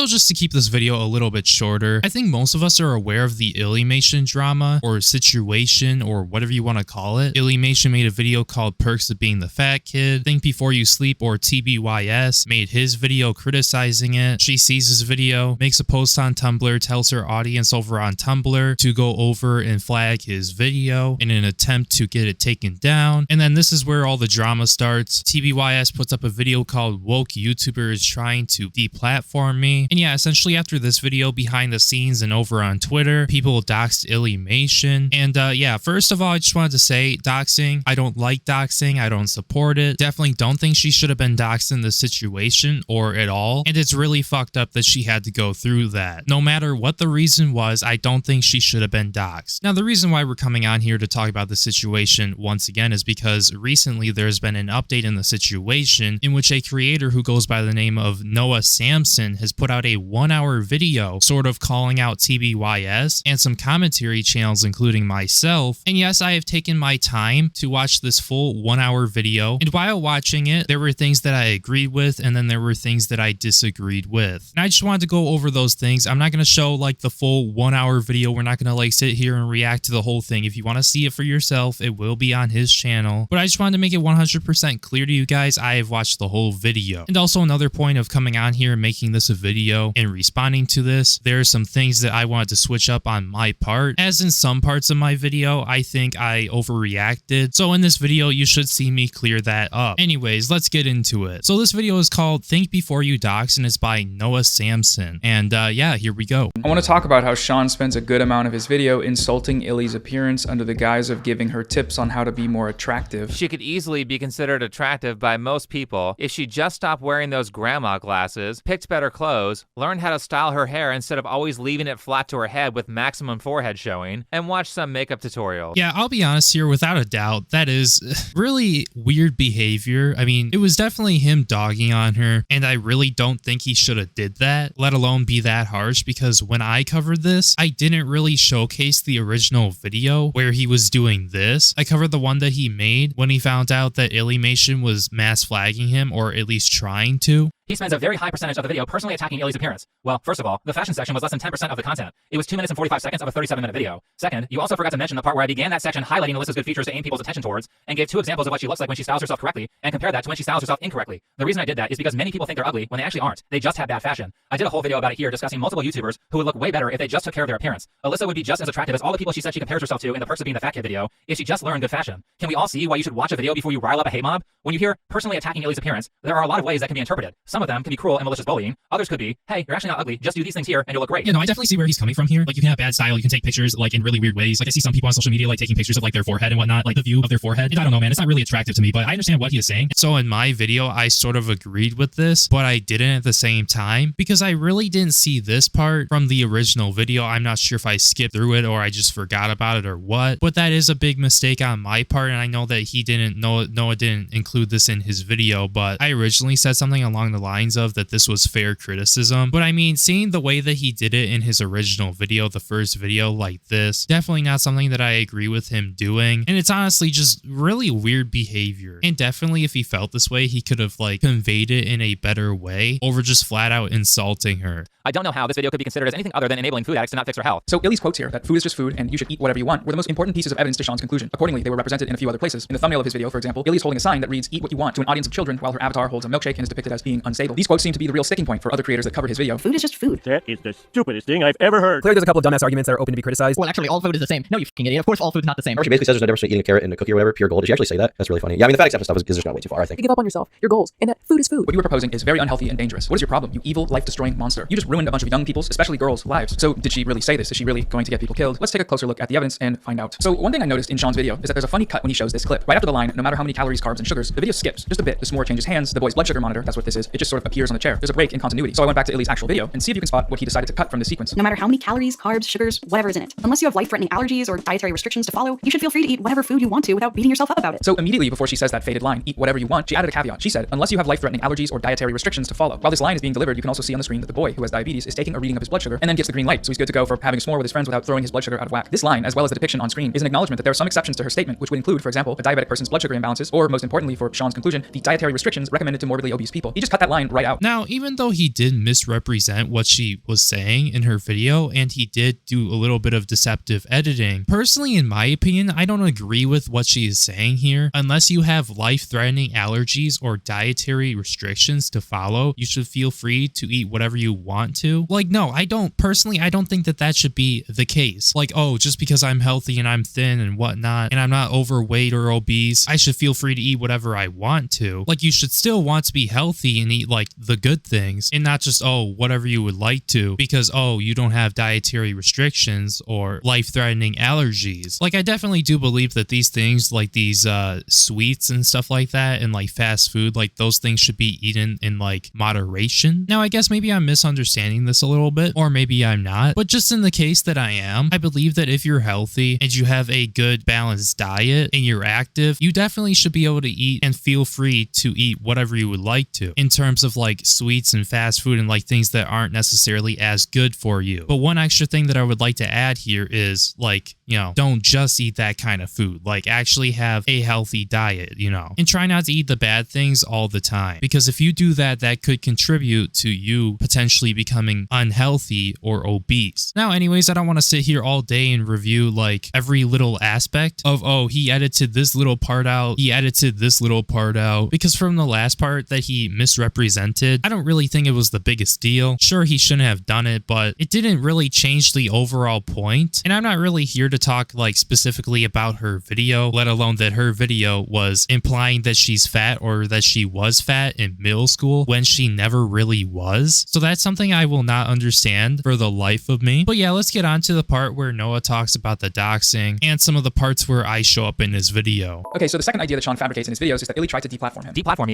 So just to keep this video a little bit shorter, I think most of us are aware of the Illymation drama or situation or whatever you want to call it. Illymation made a video called Perks of Being the Fat Kid. Think Before You Sleep or TBYS made his video criticizing it. She sees his video, makes a post on Tumblr, tells her audience over on Tumblr to go over and flag his video in an attempt to get it taken down. And then this is where all the drama starts. TBYS puts up a video called Woke YouTuber is Trying to Deplatform Me. And yeah, essentially after this video, behind the scenes and over on Twitter, people doxed Illymation. And yeah, first of all, I just wanted to say doxing. I don't like doxing. I don't support it. Definitely don't think she should have been doxed in this situation or at all. And it's really fucked up that she had to go through that. No matter what the reason was, I don't think she should have been doxed. Now, the reason why we're coming on here to talk about the situation once again is because recently there's been an update in the situation in which a creator who goes by the name of Samsen has put out a 1-hour video sort of calling out TBYS and some commentary channels including myself. And yes, I have taken my time to watch this full 1-hour video, and while watching it, there were things that I agreed with and then there were things that I disagreed with. And I just wanted to go over those things. I'm not going to show like the full 1-hour video. We're not going to like sit here and react to the whole thing. If you want to see it for yourself, it will be on his channel. But I just wanted to make it 100% clear to you guys, I have watched the whole video. And also another point of coming on here and making this a video and responding to this, there are some things that I wanted to switch up on my part. As in some parts of my video, I think I overreacted. So in this video, you should see me clear that up. Anyways, let's get into it. So this video is called Think Before You Dox and it's by Samsen. And yeah, here we go. I want to talk about how Shawn spends a good amount of his video insulting Illy's appearance under the guise of giving her tips on how to be more attractive. She could easily be considered attractive by most people if she just stopped wearing those grandma glasses, picked better clothes, learned how to style her hair instead of always leaving it flat to her head with maximum forehead showing, and watched some makeup tutorials. Yeah, I'll be honest here, without a doubt, that is really weird behavior. I mean, it was definitely him dogging on her, and I really don't think he should have did that, let alone be that harsh, because when I covered this, I didn't really showcase the original video where he was doing this. I covered the one that he made when he found out that Illymation was mass flagging him, or at least trying to. He spends a very high percentage of the video personally attacking Illy's appearance. Well, first of all, the fashion section was less than 10% of the content. It was 2 minutes and 45 seconds of a 37-minute video. Second, you also forgot to mention the part where I began that section highlighting Alyssa's good features to aim people's attention towards, and gave 2 examples of what she looks like when she styles herself correctly, and compare that to when she styles herself incorrectly. The reason I did that is because many people think they're ugly when they actually aren't. They just have bad fashion. I did a whole video about it here discussing multiple YouTubers who would look way better if they just took care of their appearance. Alyssa would be just as attractive as all the people she said she compares herself to in the Perks of Being the Fat Kid video if she just learned good fashion. Can we all see why you should watch a video before you rile up a hate mob? When you hear personally attacking Illy's appearance, there are a lot of ways that can be interpreted. Some of them can be cruel and malicious bullying. Others could be, hey, you're actually not ugly, just do these things here and you'll look great. Yeah, no, I definitely see where he's coming from here. Like, you can have bad style, you can take pictures like in really weird ways. Like, I see some people on social media like taking pictures of like their forehead and whatnot, like the view of their forehead. And I don't know, man, it's not really attractive to me, but I understand what he is saying. So in my video, I sort of agreed with this, but I didn't at the same time because I really didn't see this part from the original video. I'm not sure if I skipped through it or I just forgot about it or what, but that is a big mistake on my part. And I know that he didn't know, Noah didn't include this in his video, but I originally said something along the lines of that this was fair criticism. But I mean, seeing the way that he did it in his original video, the first video like this, definitely not something that I agree with him doing. And it's honestly just really weird behavior. And definitely if he felt this way, he could have like conveyed it in a better way over just flat out insulting her. I don't know how this video could be considered as anything other than enabling food addicts to not fix their health. So Illy's quotes here, that food is just food and you should eat whatever you want, were the most important pieces of evidence to Shawn's conclusion. Accordingly, they were represented in a few other places. In the thumbnail of his video, for example, Illy is holding a sign that reads, "Eat what you want," to an audience of children, while her avatar holds a milkshake and is depicted as being unstable. These quotes seem to be the real sticking point for other creators that covered his video. Food is just food. That is the stupidest thing I've ever heard. Clearly there's a couple of dumbass arguments that are open to be criticized. Well, actually, all food is the same. No, you fucking idiot. Of course, all food's not the same. Or she basically says there's no difference between eating a carrot and a cookie or whatever, pure gold. Did she actually say that? That's really funny. Yeah, I mean, the fat acceptance stuff is just gone way too far, I think. You give up on yourself, your goals, and that food is food. What you were proposing is very unhealthy and dangerous. What is your problem, you evil, life-destroying monster? You just ruined a bunch of young people's, especially girls' lives. So did she really say this? Is she really going to get people killed? Let's take a closer look at the evidence and find out. So one thing I noticed in Shawn's video is that there's a funny cut when he shows this clip. Right after the line, no matter how many calories, carbs, and sugars, the video skips just a bit. The s'more changes hands, the boy's blood sugar monitor, that's what this is. It just sort of appears on the chair. There's a break in continuity. So I went back to Illy's actual video and see if you can spot what he decided to cut from the sequence. No matter how many calories, carbs, sugars, whatever is in it. Unless you have life-threatening allergies or dietary restrictions to follow, you should feel free to eat whatever food you want to without beating yourself up about it. So immediately before she says that faded line, eat whatever you want, she added a caveat. She said, unless you have life-threatening allergies or dietary restrictions to follow. While this line is being delivered, you can also see on the screen that the boy who has diabetes is taking a reading of his blood sugar and then gets the green light. So he's good to go for having a s'more with his friends without throwing his blood sugar out of whack. This line, as well as the depiction on screen, is an acknowledgement that there are some exceptions to her statement, which would include, for example, a diabetic person's blood sugar imbalances, or most importantly for Shawn's conclusion, the dietary restrictions recommended to morbidly obese people. He just cut that line line right out. Now, even though he did misrepresent what she was saying in her video, and he did do a little bit of deceptive editing, personally, in my opinion, I don't agree with what she is saying here. Unless you have life-threatening allergies or dietary restrictions to follow, you should feel free to eat whatever you want to. Like, no, I don't think that that should be the case. Like, oh, just because I'm healthy and I'm thin and whatnot, and I'm not overweight or obese, I should feel free to eat whatever I want to. Like, you should still want to be healthy and eat like the good things, and not just, oh, whatever you would like to, because, oh, you don't have dietary restrictions or life-threatening allergies. Like, I definitely do believe that these things, like these sweets and stuff like that, and like fast food, like those things should be eaten in like moderation. Now, I guess maybe I'm misunderstanding this a little bit, or maybe I'm not, but just in the case that I am, I believe that if you're healthy and you have a good balanced diet and you're active, you definitely should be able to eat and feel free to eat whatever you would like to, in terms of like sweets and fast food and like things that aren't necessarily as good for you. But one extra thing that I would like to add here is, like, you know, don't just eat that kind of food. Like, actually have a healthy diet, you know, and try not to eat the bad things all the time, because if you do that, that could contribute to you potentially becoming unhealthy or obese. Now, anyways, I don't want to sit here all day and review like every little aspect of, oh, he edited this little part out, he edited this little part out, because from the last part that he misrepresented, I don't really think it was the biggest deal. Sure, he shouldn't have done it, but it didn't really change the overall point. And I'm not really here to talk like specifically about her video, let alone that her video was implying that she's fat or that she was fat in middle school when she never really was. So that's something I will not understand for the life of me. But yeah, let's get on to the part where Noah talks about the doxing and some of the parts where I show up in his video. Okay, so the second idea that Shawn fabricates in his videos is that Illy tried to deplatform him. Deplatform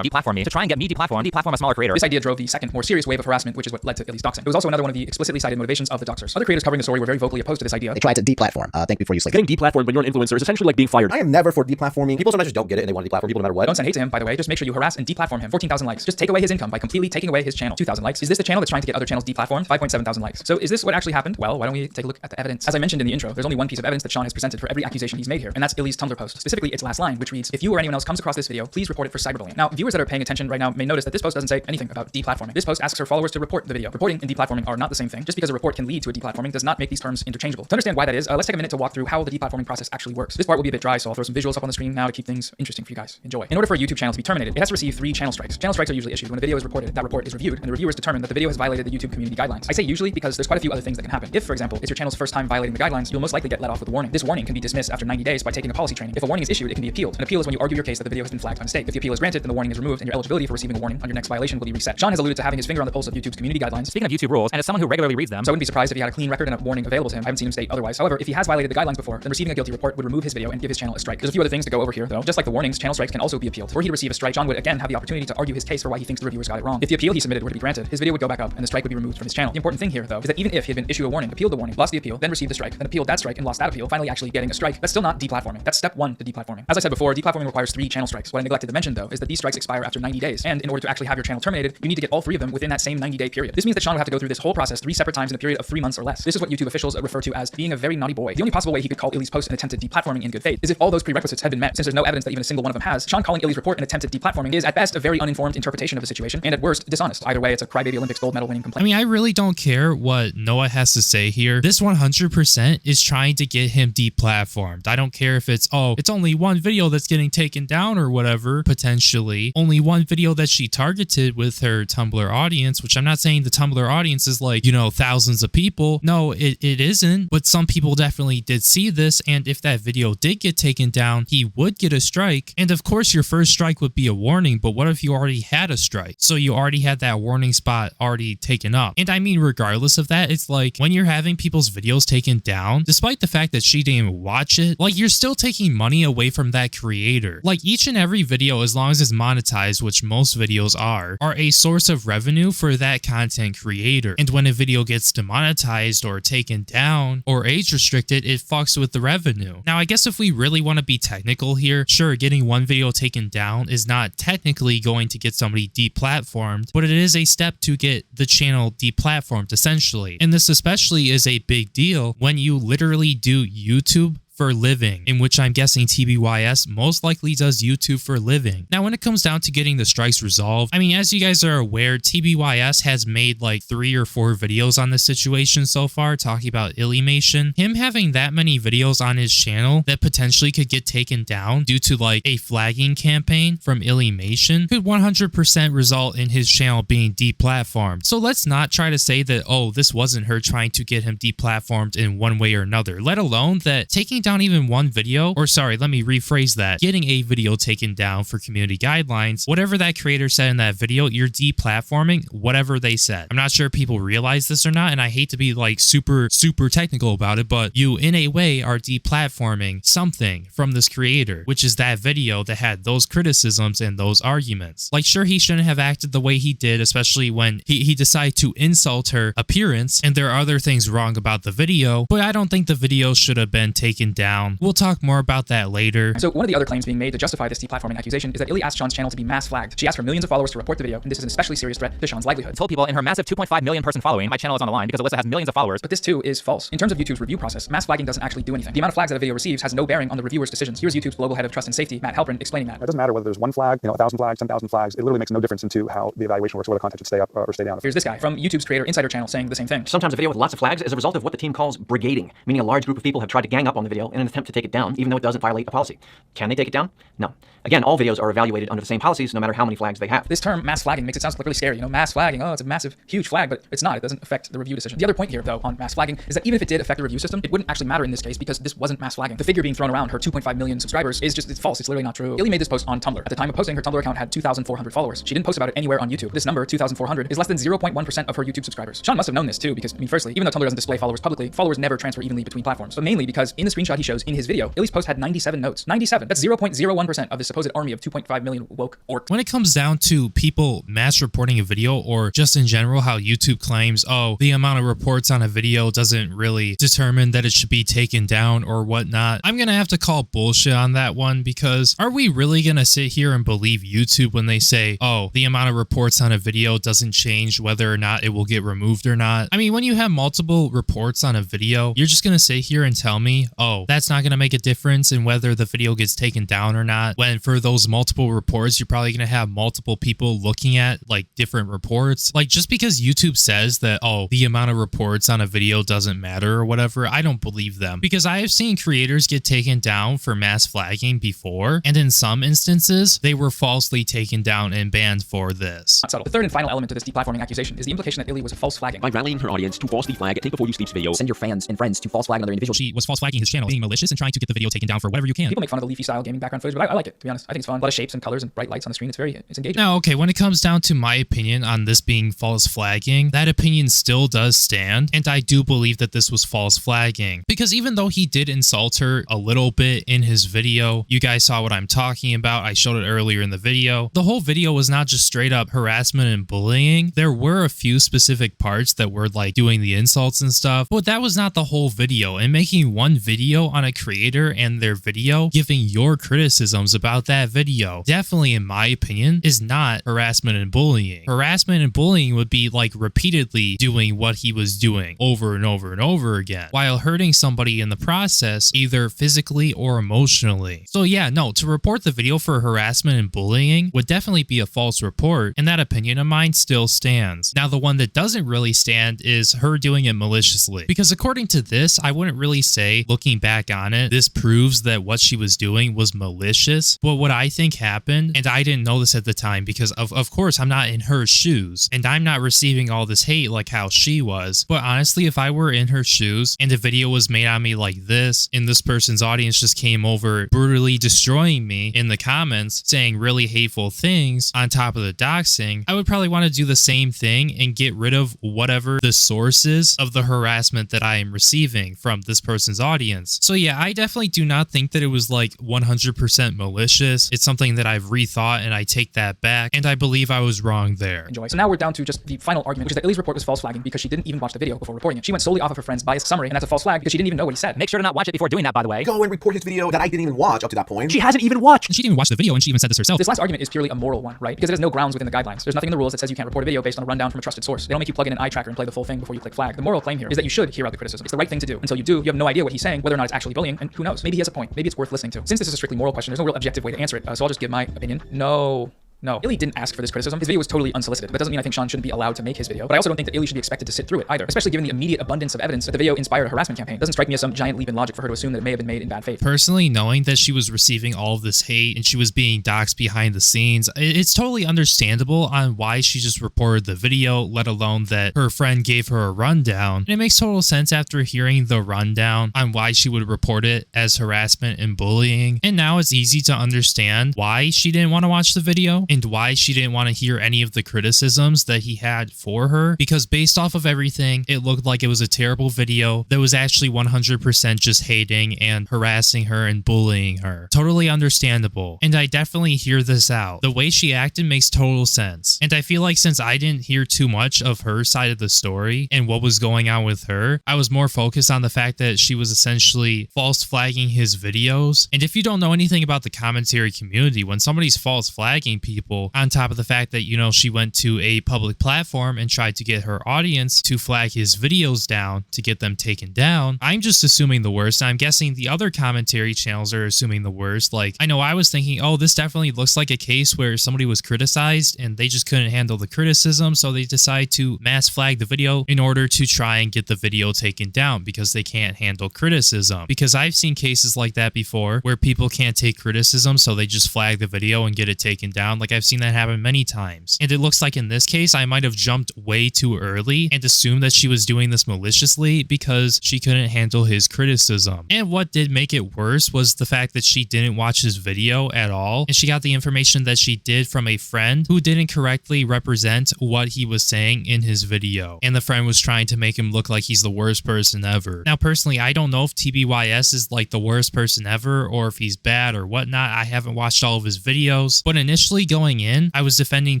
me to try and get me deplatform a smaller creator. This idea drove the second, more serious wave of harassment, which is what led to Illy's doxing. It was also another one of the explicitly cited motivations of the doxers. Other creators covering the story were very vocally opposed to this idea. They tried to deplatform. Think before you sleep. Getting deplatformed when you're an influencer is essentially like being fired. I am never for deplatforming. People sometimes just don't get it and they want to deplatform people no matter what. Don't send hate to him, by the way. Just make sure you harass and deplatform him. 14,000 likes. Just take away his income by completely taking away his channel. 2,000 likes. Is this the channel that's trying to get other channels deplatformed? 5.7 thousand likes. So is this what actually happened? Well, why don't we take a look at the evidence? As I mentioned in the intro, there's only one piece of evidence that Shawn has presented for every accusation he's made here, and that's Illy's Tumblr post. Specifically, its last line, which reads, "If you or anyone else comes across this video, please report it for cyberbullying." Now, viewers that are paying attention right now may notice that this post doesn't say anything about deplatforming. This post asks her followers to report the video. Reporting and deplatforming are not the same thing. Just because a report can lead to a deplatforming does not make these terms interchangeable. To understand why that is, let's take a minute to walk through how the deplatforming process actually works. This part will be a bit dry, so I'll throw some visuals up on the screen now to keep things interesting for you guys. Enjoy. In order for a YouTube channel to be terminated, it has to receive 3 channel strikes. Channel strikes are usually issued when a video is reported. That report is reviewed, and the reviewers determine that the video has violated the YouTube community guidelines. I say usually because there's quite a few other things that can happen. If, for example, it's your channel's first time violating the guidelines, you'll most likely get let off with a warning. This warning can be dismissed after 90 days by taking a policy training. If a warning is issued, it can be appealed. An appeal is when you argue your case that the video has been flagged by mistake. If the appeal is granted, then the warning is removed, and your eligibility for receiving a warning on your next violation will be reset. Shawn has alluded to having his finger on the pulse of YouTube's community guidelines. Speaking of YouTube rules, and as someone who regularly reads them, So I wouldn't be surprised if he had a clean record and a warning available to him. I haven't seen him state otherwise. However, if he has violated the guidelines before, then receiving a guilty report would remove his video and give his channel a strike. There's a few other things to go over here, though. Just like the warnings, channel strikes can also be appealed. Were he to receive a strike, Shawn would again have the opportunity to argue his case for why he thinks the reviewers got it wrong. If the appeal he submitted were to be granted, his video would go back up and the strike would be removed from his channel. The important thing here, though, is that even if he had been issued a warning, appealed the warning, lost the appeal, then received the strike, then appealed that strike and lost that appeal, finally actually getting a strike, that's still not deplatforming. That's step 1 to deplatforming. As I said before, deplatforming requires 3 channel strikes. What I neglected to mention, though, is that these strikes expire after 90 days, and in order to actually have your channel terminated, you need to get all 3 of them within that same 90-day period. This means that Shawn would have to go through this whole process 3 separate times in a period of 3 months or less. This is what YouTube officials refer to as being a very naughty boy. The only possible way he could call Illy's post an attempted deplatforming in good faith is if all those prerequisites had been met. Since there's no evidence that even a single one of them has, Shawn calling Illy's report an attempted deplatforming is at best a very uninformed interpretation of the situation, and at worst dishonest. Either way, it's a crybaby Olympics gold medal winning complaint. I mean, I really don't care what Noah has to say here. This 100% is trying to get him deplatformed. I don't care if it's, oh, it's only one video that's getting taken down or whatever, potentially. Only one video that she targeted with her Tumblr audience, which I'm not saying the Tumblr audience is like, you know, thousands of people. No, it isn't, but some people definitely did see this, and if that video did get taken down, he would get a strike. And of course, your first strike would be a warning, but what if you already had a strike? So you already had that warning spot already taken up. And I mean, regardless of that, it's like when you're having people's videos taken down, despite the fact that she didn't even watch it, like you're still taking money away from that creator. Like each and every video, as long as it's monetized, which most videos are a source of revenue for that content creator. And when a video gets demonetized or taken down or age restricted, it fucks with the revenue. Now, I guess if we really want to be technical here, sure, getting one video taken down is not technically going to get somebody deplatformed, but it is a step to get the channel deplatformed essentially. And this especially is a big deal when you literally do YouTube for a living, in which I'm guessing TBYS most likely does YouTube for a living. Now, when it comes down to getting the strikes resolved, I mean, as you guys are aware, TBYS has made like 3 or 4 videos on this situation so far, talking about Illymation. Him having that many videos on his channel that potentially could get taken down due to like a flagging campaign from Illymation could 100% result in his channel being deplatformed. So let's not try to say that, oh, this wasn't her trying to get him deplatformed in one way or another, let alone that taking down even one video, or sorry, let me rephrase that, getting a video taken down for community guidelines, whatever that creator said in that video, you're deplatforming whatever they said. I'm not sure if people realize this or not, and I hate to be like super technical about it, but you in a way are deplatforming something from this creator, which is that video that had those criticisms and those arguments. Like, sure, he shouldn't have acted the way he did, especially when he decided to insult her appearance, and there are other things wrong about the video, but I don't think the video should have been taken down. We'll talk more about that later. So one of the other claims being made to justify this deplatforming accusation is that Illy asked Shawns' channel to be mass flagged. She asked for millions of followers to report the video, and this is an especially serious threat to Shawns' livelihood. Told people in her massive 2.5 million person following, my channel is on the line because Alyssa has millions of followers. But this too is false. In terms of YouTube's review process, mass flagging doesn't actually do anything. The amount of flags that a video receives has no bearing on the reviewer's decisions. Here's YouTube's global head of trust and safety, Matt Halpern, explaining that. It doesn't matter whether there's one flag, 1,000 flags, 10,000 flags. It literally makes no difference into how the evaluation works, whether content should stay up or stay down. Here's this guy from YouTube's Creator Insider channel saying the same thing. Sometimes a video with lots of flags is a result of what the team calls brigading, meaning a large group of people have tried to gang up on the video in an attempt to take it down, even though it doesn't violate a policy. Can they take it down? No. Again, all videos are evaluated under the same policies, no matter how many flags they have. This term, mass flagging, makes it sound really scary. Mass flagging, oh, it's a massive, huge flag, but it's not. It doesn't affect the review decision. The other point here, though, on mass flagging is that even if it did affect the review system, it wouldn't actually matter in this case because this wasn't mass flagging. The figure being thrown around, her 2.5 million subscribers, it's false. It's literally not true. Illy made this post on Tumblr. At the time of posting, her Tumblr account had 2,400 followers. She didn't post about it anywhere on YouTube. This number, 2,400, is less than 0.1% of her YouTube subscribers. Shawn must have known this too, because, I mean, firstly, even though Tumblr doesn't display followers publicly, followers never transfer evenly between platforms. But mainly because in the screenshot he shows in his video, Illy's post had 97 notes. 97. That's 0.01% of the supposed army of 2.5 million woke orcs. When it comes down to people mass reporting a video, or just in general how YouTube claims, oh, the amount of reports on a video doesn't really determine that it should be taken down or whatnot, I'm gonna have to call bullshit on that one, because are we really gonna sit here and believe YouTube when they say, oh, the amount of reports on a video doesn't change whether or not it will get removed or not? I mean, when you have multiple reports on a video, you're just gonna sit here and tell me, oh, that's not gonna make a difference in whether the video gets taken down or not, when for those multiple reports, you're probably gonna have multiple people looking at like different reports. Like, just because YouTube says that, oh, the amount of reports on a video doesn't matter or whatever, I don't believe them, because I have seen creators get taken down for mass flagging before, and in some instances they were falsely taken down and banned for this. Not subtle. The third and final element to this deplatforming accusation is the implication that Illy was a false flagging. By rallying her audience to falsely flag Think Before You Sleep's video. Send your fans and friends to false flag another individual. She was false flagging his channel, being malicious and trying to get the video taken down for whatever you can. People make fun of the leafy style gaming background footage, but I like it, to be honest. I think it's fun. A lot of shapes and colors and bright lights on the screen. It's engaging. Now, okay, when it comes down to my opinion on this being false flagging, that opinion still does stand, and I do believe that this was false flagging, because even though he did insult her a little bit in his video, you guys saw what I'm talking about, I showed it earlier in the video, the whole video was not just straight up harassment and bullying. There were a few specific parts that were like doing the insults and stuff, but that was not the whole video, and making one video on a creator and their video, giving your criticisms about that video, definitely in my opinion, is not harassment and bullying. Harassment and bullying would be like repeatedly doing what he was doing over and over and over again, while hurting somebody in the process, either physically or emotionally. So yeah, no, to report the video for harassment and bullying would definitely be a false report, and that opinion of mine still stands. Now, the one that doesn't really stand is her doing it maliciously, because according to this, I wouldn't really say, looking back on it, this proves that what she was doing was malicious. But what I think happened, and I didn't know this at the time because of course I'm not in her shoes, and I'm not receiving all this hate like how she was, but honestly, if I were in her shoes and a video was made on me like this, and this person's audience just came over brutally destroying me in the comments, saying really hateful things on top of the doxing, I would probably want to do the same thing and get rid of whatever the source is of the harassment that I am receiving from this person's audience. So yeah, I definitely do not think that it was like 100% malicious. It's something that I've rethought, and I take that back, and I believe I was wrong there. Enjoy. So now we're down to just the final argument, which is that Illy's report was false flagging because she didn't even watch the video before reporting it. She went solely off of her friend's biased summary, and that's a false flag because she didn't even know what he said. Make sure to not watch it before doing that, by the way. Go and report his video that I didn't even watch up to that point. She hasn't even watched. She didn't even watch the video, and she even said this herself. This last argument is purely a moral one, right? Because it has no grounds within the guidelines. There's nothing in the rules that says you can't report a video based on a rundown from a trusted source. They don't make you plug in an eye tracker and play the full thing before you click flag. The moral claim here is that you should hear out the criticism. It's the right thing to do. Until you do, you have no idea what he's saying, whether or not not it's actually bullying, and who knows? Maybe he has a point. Maybe it's worth listening to. Since this is a strictly moral question, there's no real objective way to answer it, so I'll just give my opinion. No, Illy didn't ask for this criticism. His video was totally unsolicited. That doesn't mean I think Shawn shouldn't be allowed to make his video, but I also don't think that Illy should be expected to sit through it either, especially given the immediate abundance of evidence that the video inspired a harassment campaign. It doesn't strike me as some giant leap in logic for her to assume that it may have been made in bad faith. Personally, knowing that she was receiving all of this hate and she was being doxxed behind the scenes, it's totally understandable on why she just reported the video, let alone that her friend gave her a rundown. And it makes total sense after hearing the rundown on why she would report it as harassment and bullying. And now it's easy to understand why she didn't want to watch the video and why she didn't want to hear any of the criticisms that he had for her, because based off of everything, it looked like it was a terrible video that was actually 100% just hating and harassing her and bullying her. Totally understandable. And I definitely hear this out. The way she acted makes total sense. And I feel like since I didn't hear too much of her side of the story and what was going on with her, I was more focused on the fact that she was essentially false flagging his videos. And if you don't know anything about the commentary community, when somebody's false flagging people on top of the fact that, you know, she went to a public platform and tried to get her audience to flag his videos down to get them taken down, I'm just assuming the worst. I'm guessing the other commentary channels are assuming the worst. Like, I know I was thinking, oh, this definitely looks like a case where somebody was criticized and they just couldn't handle the criticism, so they decide to mass flag the video in order to try and get the video taken down because they can't handle criticism. Because I've seen cases like that before where people can't take criticism, so they just flag the video and get it taken down. Like, I've seen that happen many times. And it looks like in this case, I might have jumped way too early and assumed that she was doing this maliciously because she couldn't handle his criticism. And what did make it worse was the fact that she didn't watch his video at all, and she got the information that she did from a friend who didn't correctly represent what he was saying in his video. And the friend was trying to make him look like he's the worst person ever. Now, personally, I don't know if TBYS is like the worst person ever or if he's bad or whatnot. I haven't watched all of his videos, but initially going in, I was defending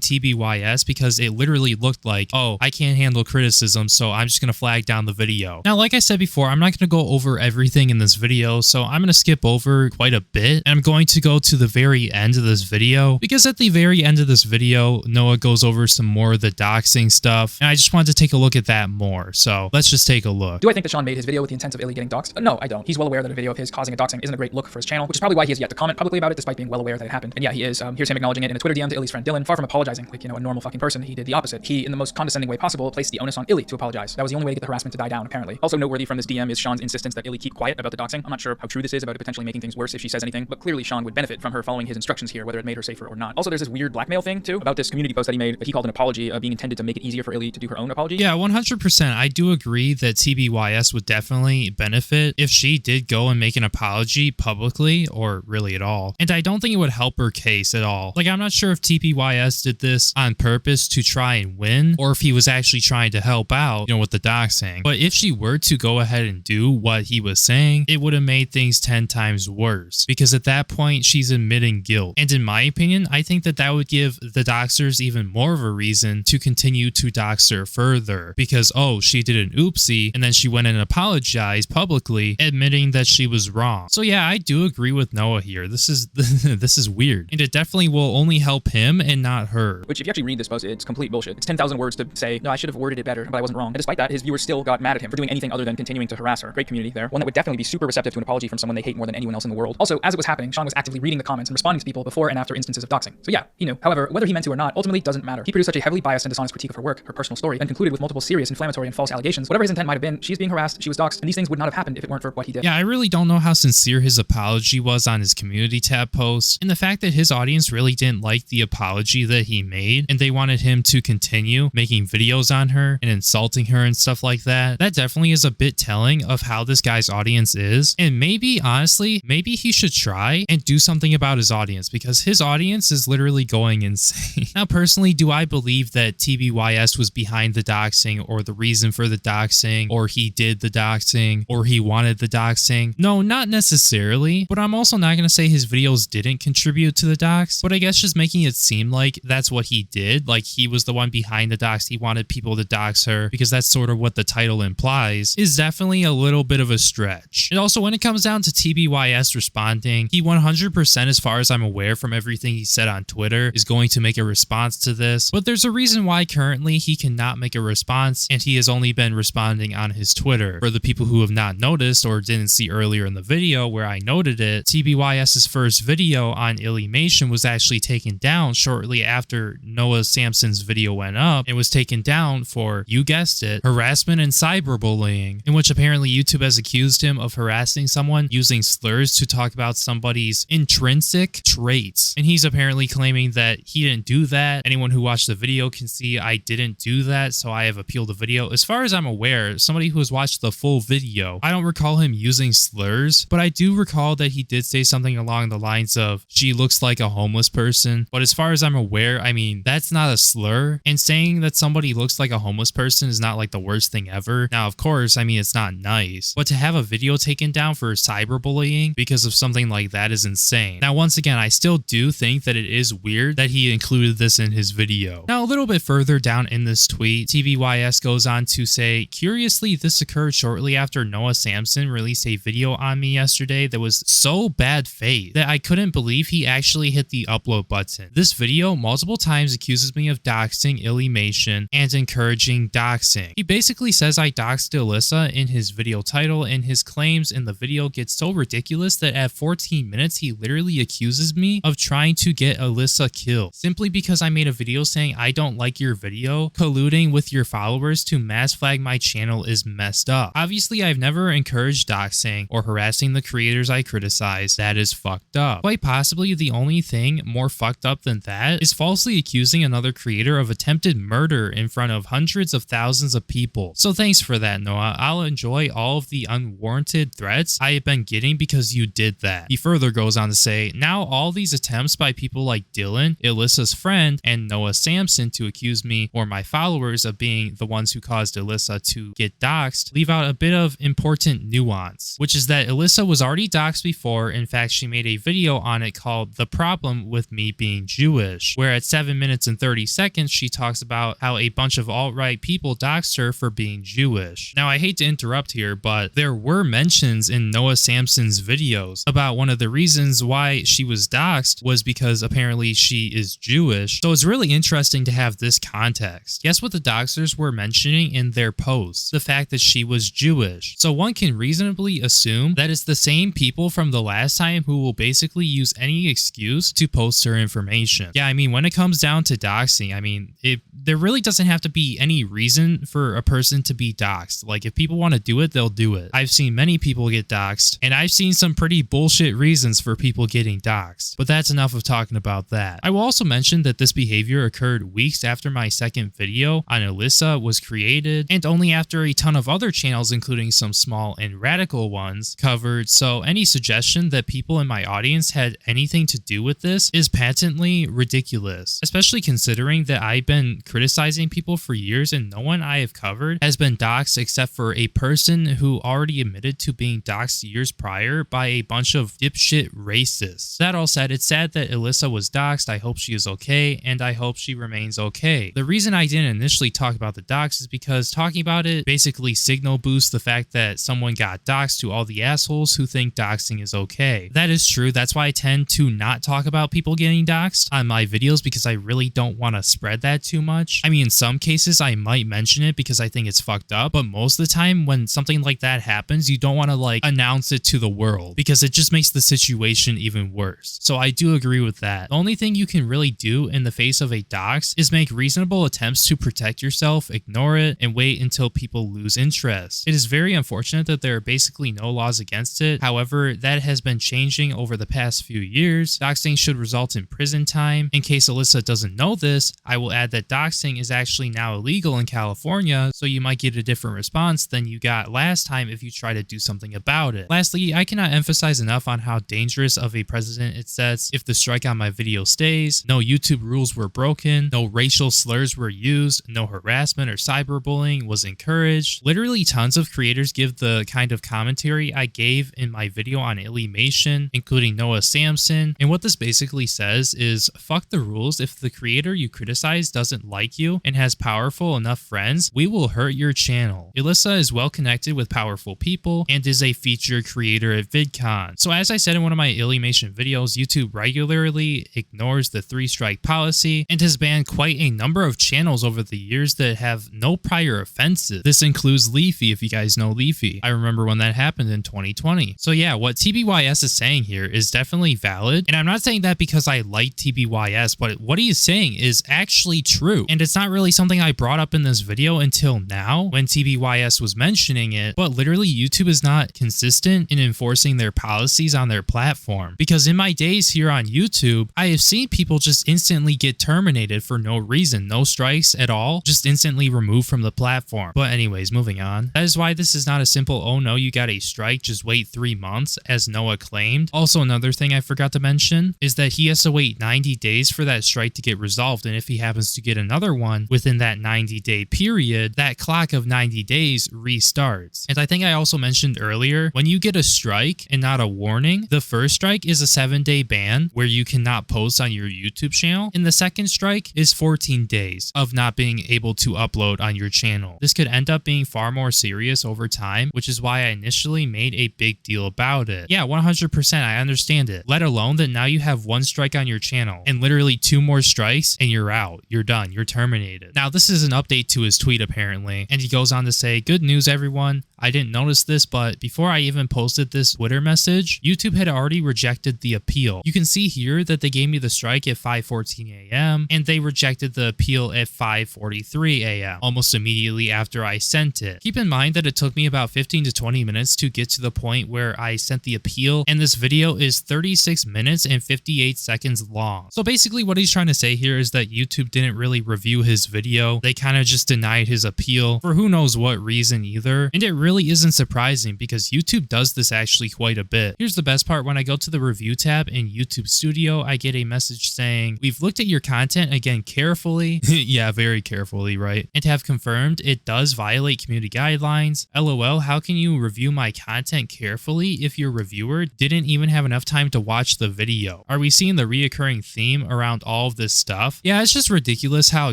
TBYS because it literally looked like, oh, I can't handle criticism, so I'm just going to flag down the video. Now, like I said before, I'm not going to go over everything in this video, so I'm going to skip over quite a bit, and I'm going to go to the very end of this video, because at the very end of this video, Noah goes over some more of the doxing stuff, and I just wanted to take a look at that more, so let's just take a look. Do I think that Shawn made his video with the intent of Illy getting doxed? No, I don't. He's well aware that a video of his causing a doxing isn't a great look for his channel, which is probably why he has yet to comment publicly about it, despite being well aware that it happened. And yeah, he is. Here's him acknowledging it in a Twitter DM to Illy's friend Dylan. Far from apologizing like, you know, a normal fucking person, he did the opposite. He, in the most condescending way possible, placed the onus on Illy to apologize. That was the only way to get the harassment to die down, apparently. Also noteworthy from this DM is Shawn's insistence that Illy keep quiet about the doxing. I'm not sure how true this is about it potentially making things worse if she says anything, but clearly Shawn would benefit from her following his instructions here, whether it made her safer or not. Also, there's this weird blackmail thing, too, about this community post that he made that he called an apology being intended to make it easier for Illy to do her own apology. Yeah, 100%. I do agree that TBYS would definitely benefit if she did go and make an apology publicly, or really at all. And I don't think it would help her case at all. Like, I'm not sure if TBYS did this on purpose to try and win, or if he was actually trying to help out, you know, with the doxing. But if she were to go ahead and do what he was saying, it would have made things 10 times worse, because at that point, she's admitting guilt. And in my opinion, I think that that would give the doxers even more of a reason to continue to dox her further, because, oh, she did an oopsie, and then she went and apologized publicly, admitting that she was wrong. So yeah, I do agree with Noah here. This is this is weird, and it definitely will only help him and not her. Which, if you actually read this post, it's complete bullshit. It's 10,000 words to say, no, I should have worded it better, but I wasn't wrong. And despite that, his viewers still got mad at him for doing anything other than continuing to harass her. Great community there. One that would definitely be super receptive to an apology from someone they hate more than anyone else in the world. Also, as it was happening, Shawn was actively reading the comments and responding to people before and after instances of doxing. So yeah, he knew. However, whether he meant to or not ultimately doesn't matter. He produced such a heavily biased and dishonest critique of her work, her personal story, and concluded with multiple serious, inflammatory, and false allegations. Whatever his intent might have been, she's being harassed, she was doxed, and these things would not have happened if it weren't for what he did. Yeah, I really don't know how sincere his apology was on his community tab post, and the fact that his audience really didn't like the apology that he made, and they wanted him to continue making videos on her and insulting her and stuff like that. That definitely is a bit telling of how this guy's audience is, and maybe, honestly, maybe he should try and do something about his audience, because his audience is literally going insane. Now, personally, do I believe that TBYS was behind the doxing, or the reason for the doxing, or he did the doxing, or he wanted the doxing? No, not necessarily, but I'm also not going to say his videos didn't contribute to the dox, but I guess just making it seem like that's what he did, like he was the one behind the dox, he wanted people to dox her, because that's sort of what the title implies, is definitely a little bit of a stretch. And also, when it comes down to TBYS responding, he 100%, as far as I'm aware from everything he said on Twitter, is going to make a response to this, but there's a reason why currently he cannot make a response, and he has only been responding on his Twitter. For the people who have not noticed or didn't see earlier in the video where I noted it, TBYS's first video on Illymation was actually taken down shortly after Noah Samsen's video went up. It was taken down for, you guessed it, harassment and cyberbullying, in which apparently YouTube has accused him of harassing someone using slurs to talk about somebody's intrinsic traits. And he's apparently claiming that he didn't do that. Anyone who watched the video can see I didn't do that, so I have appealed the video. As far as I'm aware, somebody who has watched the full video, I don't recall him using slurs, but I do recall that he did say something along the lines of, she looks like a homeless person. But as far as I'm aware, I mean, that's not a slur, and saying that somebody looks like a homeless person is not like the worst thing ever. Now, of course, I mean, it's not nice, but to have a video taken down for cyberbullying because of something like that is insane. Now, once again, I still do think that it is weird that he included this in his video. Now, a little bit further down in this tweet, TBYS goes on to say, curiously, this occurred shortly after Noah Samsen released a video on me yesterday that was so bad faith that I couldn't believe he actually hit the upload button. This video multiple times accuses me of doxing Illymation and encouraging doxing. He basically says I doxed Alyssa in his video title, and his claims in the video get so ridiculous that at 14 minutes he literally accuses me of trying to get Alyssa killed simply because I made a video saying I don't like your video. Colluding with your followers to mass flag my channel is messed up. Obviously, I've never encouraged doxing or harassing the creators I criticize. That is fucked up. Quite possibly the only thing more fucked up than that is falsely accusing another creator of attempted murder in front of hundreds of thousands of people. So thanks for that, Noah. I'll enjoy all of the unwarranted threats I have been getting because you did that. He further goes on to say, now all these attempts by people like Dylan, Alyssa's friend, and Noah Samsen to accuse me or my followers of being the ones who caused Alyssa to get doxed leave out a bit of important nuance, which is that Alyssa was already doxed before. In fact, she made a video on it called The Problem with Me Being Jewish, where at 7 minutes and 30 seconds, she talks about how a bunch of alt-right people doxed her for being Jewish. Now, I hate to interrupt here, but there were mentions in Noah Samsen's videos about one of the reasons why she was doxed was because apparently she is Jewish. So it's really interesting to have this context. Guess what the doxers were mentioning in their posts? The fact that she was Jewish. So one can reasonably assume that it's the same people from the last time who will basically use any excuse to post her information. Yeah, I mean, when it comes down to doxing, I mean, there really doesn't have to be any reason for a person to be doxed. Like, if people want to do it, they'll do it. I've seen many people get doxed, and I've seen some pretty bullshit reasons for people getting doxed. But that's enough of talking about that. I will also mention that this behavior occurred weeks after my second video on Alyssa was created, and only after a ton of other channels, including some small and radical ones, covered. So any suggestion that people in my audience had anything to do with this is patently ridiculous, especially considering that I've been criticizing people for years and no one I have covered has been doxed except for a person who already admitted to being doxed years prior by a bunch of dipshit racists. That all said, it's sad that Alyssa was doxed. I hope she is okay, and I hope she remains okay. The reason I didn't initially talk about the dox is because talking about it basically signal boosts the fact that someone got doxed to all the assholes who think doxing is okay. That is true. That's why I tend to not talk about people getting doxed on my videos, because I really don't want to spread that too much. I mean, in some cases I might mention it because I think it's fucked up, but most of the time when something like that happens, you don't want to like announce it to the world because it just makes the situation even worse. So I do agree with that. The only thing you can really do in the face of a dox is make reasonable attempts to protect yourself, ignore it, and wait until people lose interest. It is very unfortunate that there are basically no laws against it. However, that has been changing over the past few years. Doxing should result in prison time. In case Alyssa doesn't know this, I will add that doxing is actually now illegal in California, so you might get a different response than you got last time if you try to do something about it. Lastly, I cannot emphasize enough on how dangerous of a precedent it sets if the strike on my video stays. No YouTube rules were broken, no racial slurs were used, no harassment or cyberbullying was encouraged. Literally tons of creators give the kind of commentary I gave in my video on Illymation, including Noah Samsen, and what this basically says says is, fuck the rules. If the creator you criticize doesn't like you and has powerful enough friends, we will hurt your channel. Ilyssa is well connected with powerful people and is a featured creator at vidcon. So as I said in one of my Illymation videos, YouTube regularly ignores the 3-strike policy and has banned quite a number of channels over the years that have no prior offenses. This includes Leafy, if you guys know Leafy. I remember when that happened in 2020. So yeah, what TBYS is saying here is definitely valid, and I'm not saying that because I like TBYS, but what he is saying is actually true, and it's not really something I brought up in this video until now when TBYS was mentioning it, but literally YouTube is not consistent in enforcing their policies on their platform, because in my days here on YouTube, I have seen people just instantly get terminated for no reason, no strikes at all, just instantly removed from the platform. But anyways, moving on. That is why this is not a simple, oh no, you got a strike, just wait 3 months, as Noah claimed. Also, another thing I forgot to mention is that he has to wait 90 days for that strike to get resolved, and if he happens to get another one within that 90-day period, that clock of 90 days restarts. And I think I also mentioned earlier, when you get a strike and not a warning, the first strike is a 7-day ban where you cannot post on your YouTube channel, and the second strike is 14 days of not being able to upload on your channel. This could end up being far more serious over time, which is why I initially made a big deal about it. Yeah, 100%, I understand it. Let alone that now you have 1 strike on your channel and literally 2 more strikes and you're out. You're done. You're terminated. Now, this is an update to his tweet apparently, and he goes on to say, good news everyone. I didn't notice this, but before I even posted this Twitter message, YouTube had already rejected the appeal. You can see here that they gave me the strike at 5:14 a.m. and they rejected the appeal at 5:43 a.m. almost immediately after I sent it. Keep in mind that it took me about 15 to 20 minutes to get to the point where I sent the appeal, and this video is 36 minutes and 58 seconds long. So basically what he's trying to say here is that YouTube didn't really review his video. They kind of just denied his appeal for who knows what reason either. And it really isn't surprising because YouTube does this actually quite a bit. Here's the best part. When I go to the review tab in YouTube Studio, I get a message saying, we've looked at your content again carefully. Yeah, very carefully, right? And have confirmed it does violate community guidelines. LOL, how can you review my content carefully if your reviewer didn't even have enough time to watch the video? Are we seeing the reoccurring theme around all of this stuff? Yeah, it's just ridiculous how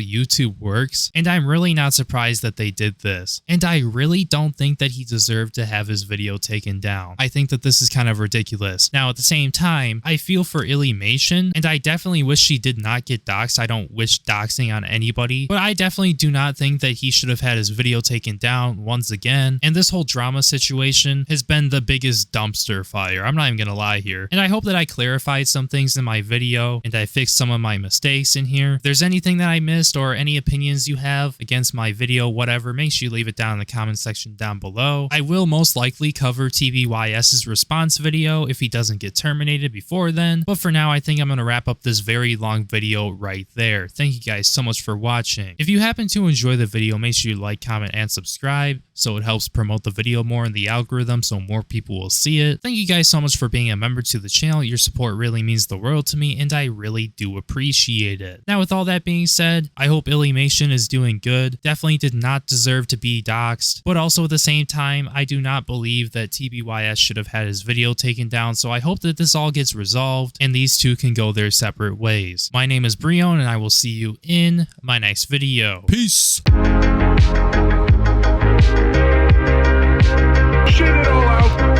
YouTube works, and I'm really not surprised that they did this. And I really don't think that he deserved to have his video taken down. I think that this is kind of ridiculous. Now, at the same time, I feel for Illymation, and I definitely wish she did not get doxxed. I don't wish doxing on anybody, but I definitely do not think that he should have had his video taken down once again. And this whole drama situation has been the biggest dumpster fire. I'm not even gonna lie here. And I hope that I clarified some things in my video and I fixed some of my mistakes in here. If there's anything that I missed or any opinions you have against my video, whatever, make sure you leave it down in the comment section down below. I will most likely cover TBYS's response video if he doesn't get terminated before then. But for now, I think I'm gonna wrap up this very long video right there. Thank you guys so much for watching. If you happen to enjoy the video, make sure you like, comment, and subscribe so it helps promote the video more in the algorithm so more people will see it. Thank you guys so much for being a member to the channel. Your support really means the world to me, and I really do appreciate it. Now, with all that being said, I hope Illymation is doing good. Definitely did not deserve to be doxxed, but also at the same time, I do not believe that TBYS should have had his video taken down, so I hope that this all gets resolved and these two can go their separate ways. My name is Breone, and I will see you in my next video. Peace! Shit it all out.